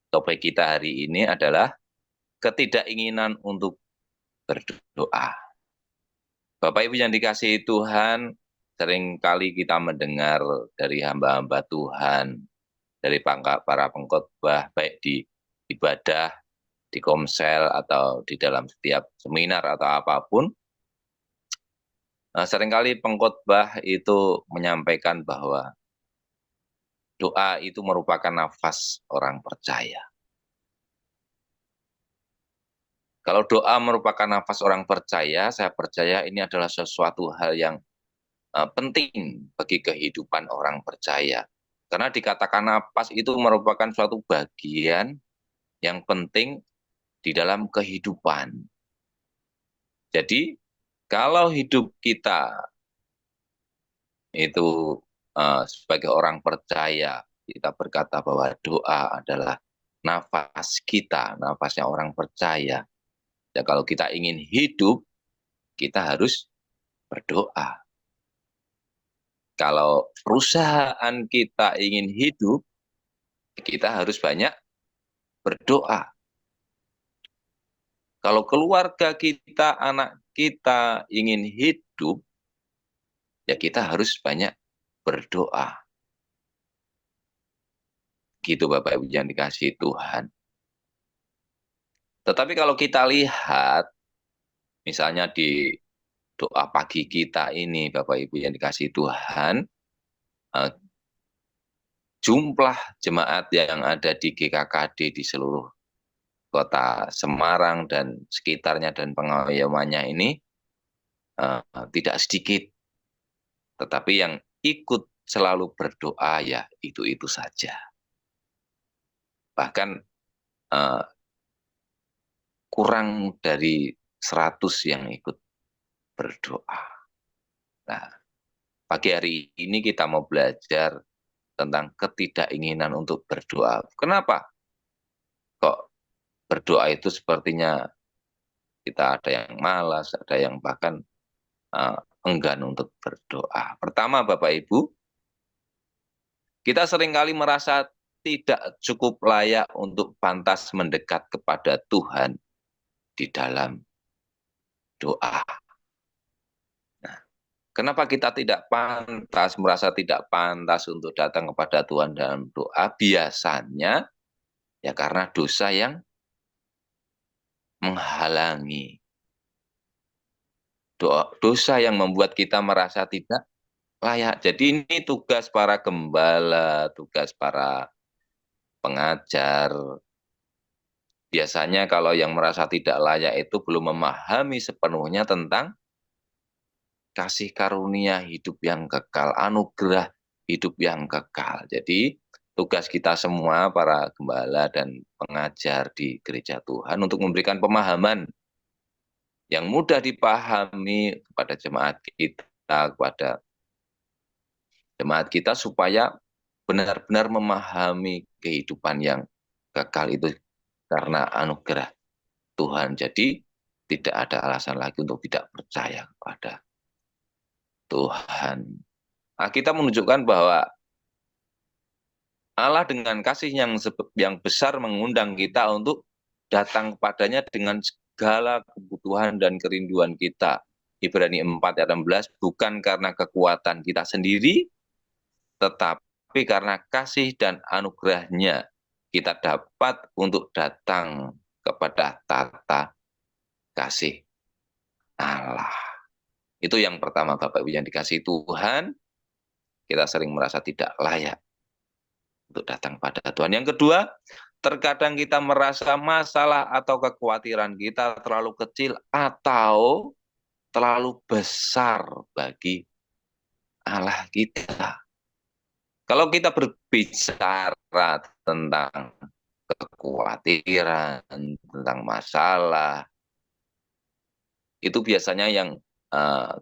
topik kita hari ini adalah ketidakinginan untuk berdoa. Bapak Ibu yang dikasihi Tuhan, seringkali kita mendengar dari hamba-hamba Tuhan, dari para pengkhotbah, baik di ibadah, di komsel, atau di dalam setiap seminar atau apapun. Seringkali pengkhotbah itu menyampaikan bahwa doa itu merupakan nafas orang percaya. Kalau doa merupakan nafas orang percaya, saya percaya ini adalah sesuatu hal yang penting bagi kehidupan orang percaya. Karena dikatakan nafas itu merupakan suatu bagian yang penting di dalam kehidupan. Jadi, kalau hidup kita itu sebagai orang percaya, kita berkata bahwa doa adalah nafas kita, nafasnya orang percaya. Ya, kalau kita ingin hidup, kita harus berdoa. Kalau perusahaan kita ingin hidup, kita harus banyak berdoa. Kalau keluarga kita, anak kita ingin hidup, ya kita harus banyak berdoa. Gitu Bapak Ibu yang dikasihi Tuhan. Tetapi kalau kita lihat, misalnya di doa pagi kita ini, Bapak Ibu yang dikasihi Tuhan, jumlah jemaat yang ada di GKKD di seluruh kota Semarang dan sekitarnya dan pengayomannya ini tidak sedikit. Tetapi yang ikut selalu berdoa ya itu saja. Bahkan kurang dari 100 yang ikut berdoa. Nah, pagi hari ini kita mau belajar tentang ketidakinginan untuk berdoa. Kenapa? Kok berdoa itu sepertinya kita ada yang malas, ada yang bahkan enggan untuk berdoa. Pertama, Bapak Ibu, kita seringkali merasa tidak cukup layak untuk pantas mendekat kepada Tuhan di dalam doa. Nah, kenapa kita tidak pantas, merasa tidak pantas untuk datang kepada Tuhan dalam doa? Biasanya ya karena dosa yang menghalangi. Dosa yang membuat kita merasa tidak layak. Jadi ini tugas para gembala, tugas para pengajar. Biasanya kalau yang merasa tidak layak itu belum memahami sepenuhnya tentang kasih karunia hidup yang kekal, anugerah hidup yang kekal. Jadi tugas kita semua para gembala dan pengajar di gereja Tuhan untuk memberikan pemahaman yang mudah dipahami kepada jemaat kita, kepada jemaat kita supaya benar-benar memahami kehidupan yang kekal itu karena anugerah Tuhan. Jadi tidak ada alasan lagi untuk tidak percaya kepada Tuhan. Nah, kita menunjukkan bahwa Allah dengan kasih yang besar mengundang kita untuk datang kepadanya dengan segala kebutuhan dan kerinduan kita. Ibrani 4 ayat 16, bukan karena kekuatan kita sendiri, tetapi karena kasih dan anugerahnya kita dapat untuk datang kepada tata kasih Allah. Itu yang pertama Bapak Ibu yang dikasihi Tuhan, kita sering merasa tidak layak untuk datang pada Tuhan. Yang kedua, terkadang kita merasa masalah atau kekhawatiran kita terlalu kecil atau terlalu besar bagi Allah kita. Kalau kita berbicara tentang kekhawatiran, tentang masalah, itu biasanya yang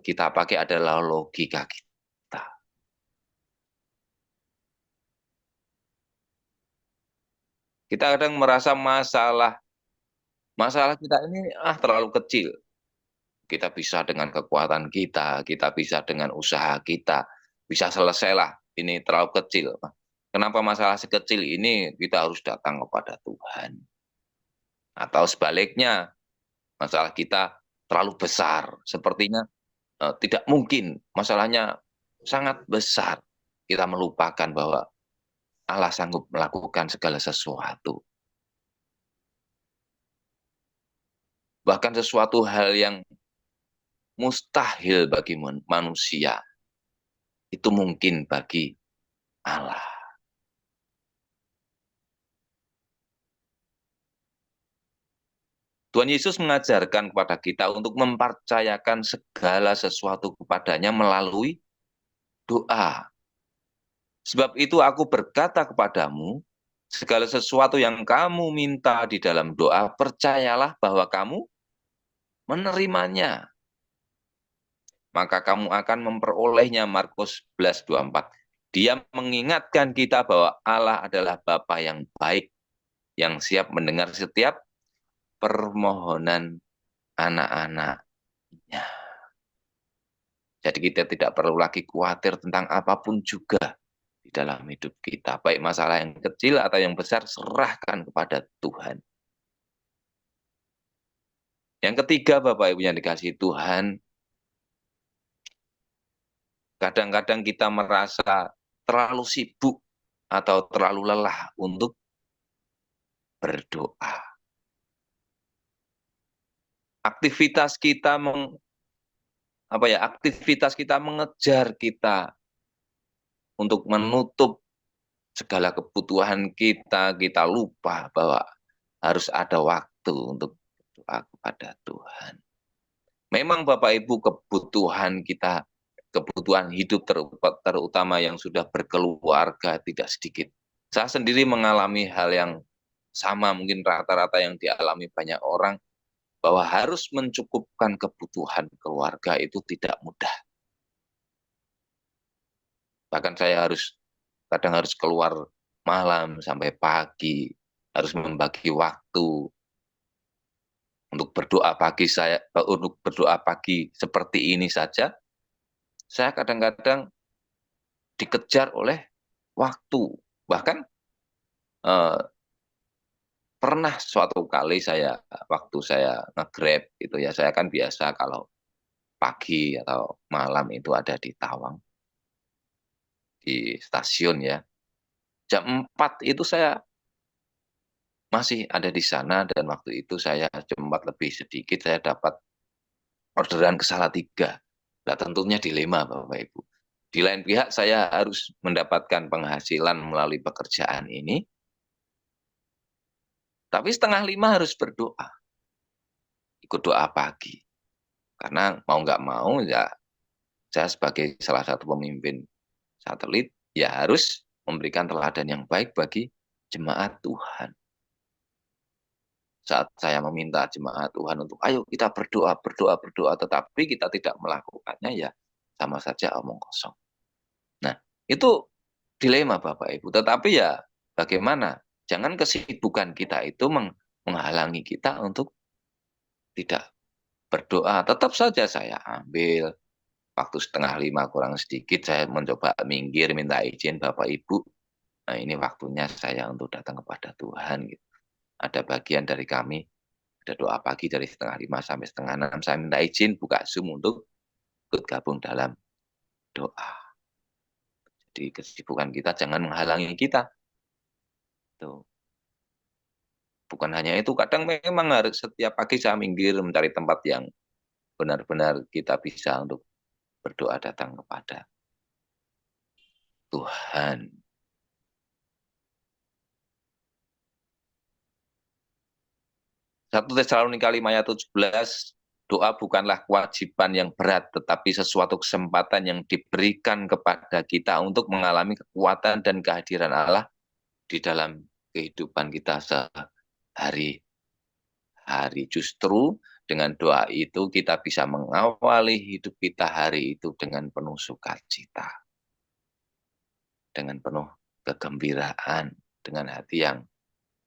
kita pakai adalah logika kita. Kita kadang merasa masalah kita ini terlalu kecil. Kita bisa dengan kekuatan kita bisa dengan usaha kita, bisa selesailah, ini terlalu kecil. Kenapa masalah sekecil ini kita harus datang kepada Tuhan? Atau sebaliknya, masalah kita terlalu besar, sepertinya tidak mungkin, masalahnya sangat besar. Kita melupakan bahwa Allah sanggup melakukan segala sesuatu. Bahkan sesuatu hal yang mustahil bagi manusia, itu mungkin bagi Allah. Tuhan Yesus mengajarkan kepada kita untuk mempercayakan segala sesuatu kepadanya melalui doa. Sebab itu aku berkata kepadamu, segala sesuatu yang kamu minta di dalam doa, percayalah bahwa kamu menerimanya. Maka kamu akan memperolehnya. Markus 11:24. Dia mengingatkan kita bahwa Allah adalah Bapa yang baik, yang siap mendengar setiap permohonan anak-anaknya. Jadi kita tidak perlu lagi khawatir tentang apapun juga di dalam hidup kita. Baik masalah yang kecil atau yang besar, serahkan kepada Tuhan. Yang ketiga, Bapak Ibu yang dikasihi Tuhan, kadang-kadang kita merasa terlalu sibuk atau terlalu lelah untuk berdoa. Aktivitas kita aktivitas kita mengejar kita untuk menutup segala kebutuhan kita, kita lupa bahwa harus ada waktu untuk berdoa kepada Tuhan. Memang Bapak Ibu kebutuhan kita, kebutuhan hidup terutama yang sudah berkeluarga tidak sedikit. Saya sendiri mengalami hal yang sama, mungkin rata-rata yang dialami banyak orang, bahwa harus mencukupkan kebutuhan keluarga itu tidak mudah. Bahkan saya kadang harus keluar malam sampai pagi, harus membagi waktu untuk berdoa pagi seperti ini saja. Saya kadang-kadang dikejar oleh waktu. Bahkan eh, pernah suatu kali waktu saya nge-Grab gitu ya, saya kan biasa kalau pagi atau malam itu ada di Tawang, di stasiun ya. Jam 4 itu saya masih ada di sana, dan waktu itu saya jam 4 lebih sedikit saya dapat orderan ke Salatiga. Nah, tentunya dilema Bapak Ibu. Di lain pihak saya harus mendapatkan penghasilan melalui pekerjaan ini, tapi 4:30 harus berdoa, ikut doa pagi. Karena mau nggak mau ya, saya sebagai salah satu pemimpin satelit ya harus memberikan teladan yang baik bagi jemaat Tuhan. Saat saya meminta jemaat Tuhan untuk ayo kita berdoa, berdoa, berdoa, tetapi kita tidak melakukannya, ya sama saja omong kosong. Nah, itu dilema Bapak Ibu. Tetapi ya bagaimana? Jangan kesibukan kita itu menghalangi kita untuk tidak berdoa. Tetap saja saya ambil waktu 4:30 kurang sedikit, saya mencoba minggir, minta izin Bapak Ibu. Nah, ini waktunya saya untuk datang kepada Tuhan gitu. Ada bagian dari kami, ada doa pagi dari 4:30 sampai 5:30. Saya minta izin buka Zoom untuk ikut gabung dalam doa. Jadi kesibukan kita jangan menghalangi kita. Tuh. Bukan hanya itu, kadang memang harus setiap pagi saya minggir mencari tempat yang benar-benar kita bisa untuk berdoa datang kepada Tuhan. 1 Tesalonika 5 ayat 17, doa bukanlah kewajiban yang berat, tetapi sesuatu kesempatan yang diberikan kepada kita untuk mengalami kekuatan dan kehadiran Allah di dalam kehidupan kita sehari-hari. Justru dengan doa itu kita bisa mengawali hidup kita hari itu dengan penuh sukacita, dengan penuh kegembiraan, dengan hati yang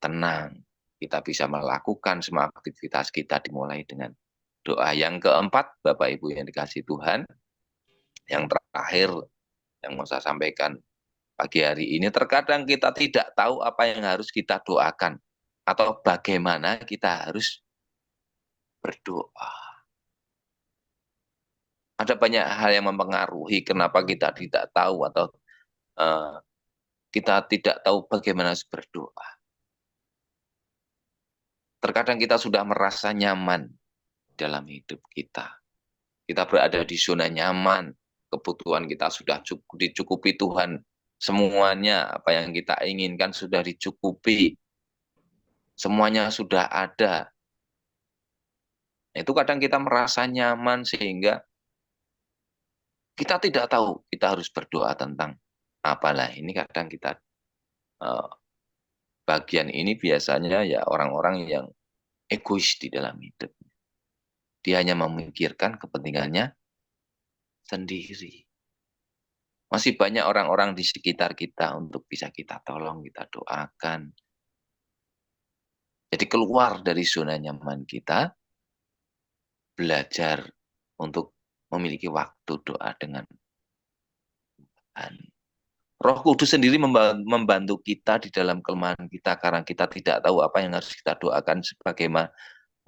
tenang. Kita bisa melakukan semua aktivitas kita dimulai dengan doa. Yang keempat, Bapak Ibu yang dikasihi Tuhan, yang terakhir yang mau saya sampaikan pagi hari ini, terkadang kita tidak tahu apa yang harus kita doakan atau bagaimana kita harus berdoa. Ada banyak hal yang mempengaruhi kenapa kita tidak tahu atau eh, kita tidak tahu bagaimana harus berdoa. Terkadang kita sudah merasa nyaman dalam hidup kita. Kita berada di zona nyaman, kebutuhan kita sudah cukup, dicukupi Tuhan. Semuanya apa yang kita inginkan sudah dicukupi. Semuanya sudah ada. Itu kadang kita merasa nyaman sehingga kita tidak tahu kita harus berdoa tentang apalah. Ini kadang kita eh, bagian ini biasanya ya orang-orang yang egois di dalam hidup. Dia hanya memikirkan kepentingannya sendiri. Masih banyak orang-orang di sekitar kita untuk bisa kita tolong, kita doakan. Jadi keluar dari zona nyaman kita, belajar untuk memiliki waktu doa dengan Tuhan. Roh Kudus sendiri membantu kita di dalam kelemahan kita karena kita tidak tahu apa yang harus kita doakan sebagaimana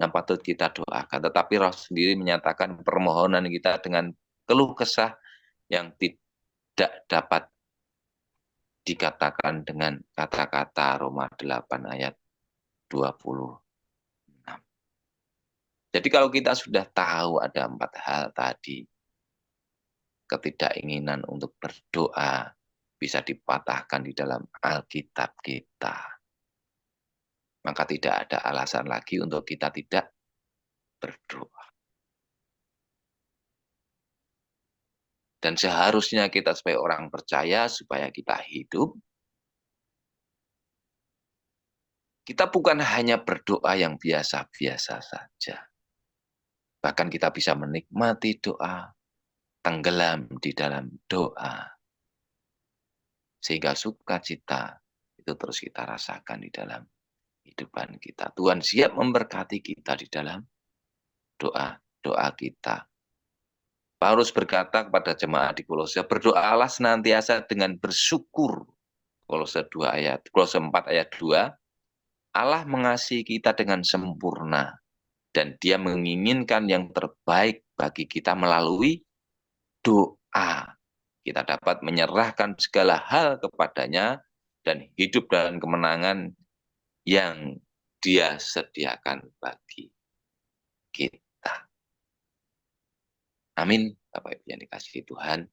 yang patut kita doakan. Tetapi Roh sendiri menyatakan permohonan kita dengan keluh kesah yang tidak dapat dikatakan dengan kata-kata Roma 8 ayat 26. Jadi kalau kita sudah tahu ada 4 hal tadi, ketidakinginan untuk berdoa bisa dipatahkan di dalam Alkitab kita. Maka tidak ada alasan lagi untuk kita tidak berdoa. Dan seharusnya kita sebagai orang percaya supaya kita hidup, kita bukan hanya berdoa yang biasa-biasa saja. Bahkan kita bisa menikmati doa, tenggelam di dalam doa. Sehingga sukacita itu terus kita rasakan di dalam kehidupan kita. Tuhan siap memberkati kita di dalam doa-doa kita. Paulus berkata kepada jemaat di Kolose, berdoalah senantiasa dengan bersyukur. Kolose 4 ayat 2, Allah mengasihi kita dengan sempurna dan Dia menginginkan yang terbaik bagi kita melalui doa. Kita dapat menyerahkan segala hal kepadanya dan hidup dalam kemenangan yang Dia sediakan bagi kita. Amin. Bapak Ibu yang dikasihi Tuhan.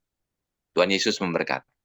Tuhan Yesus memberkati.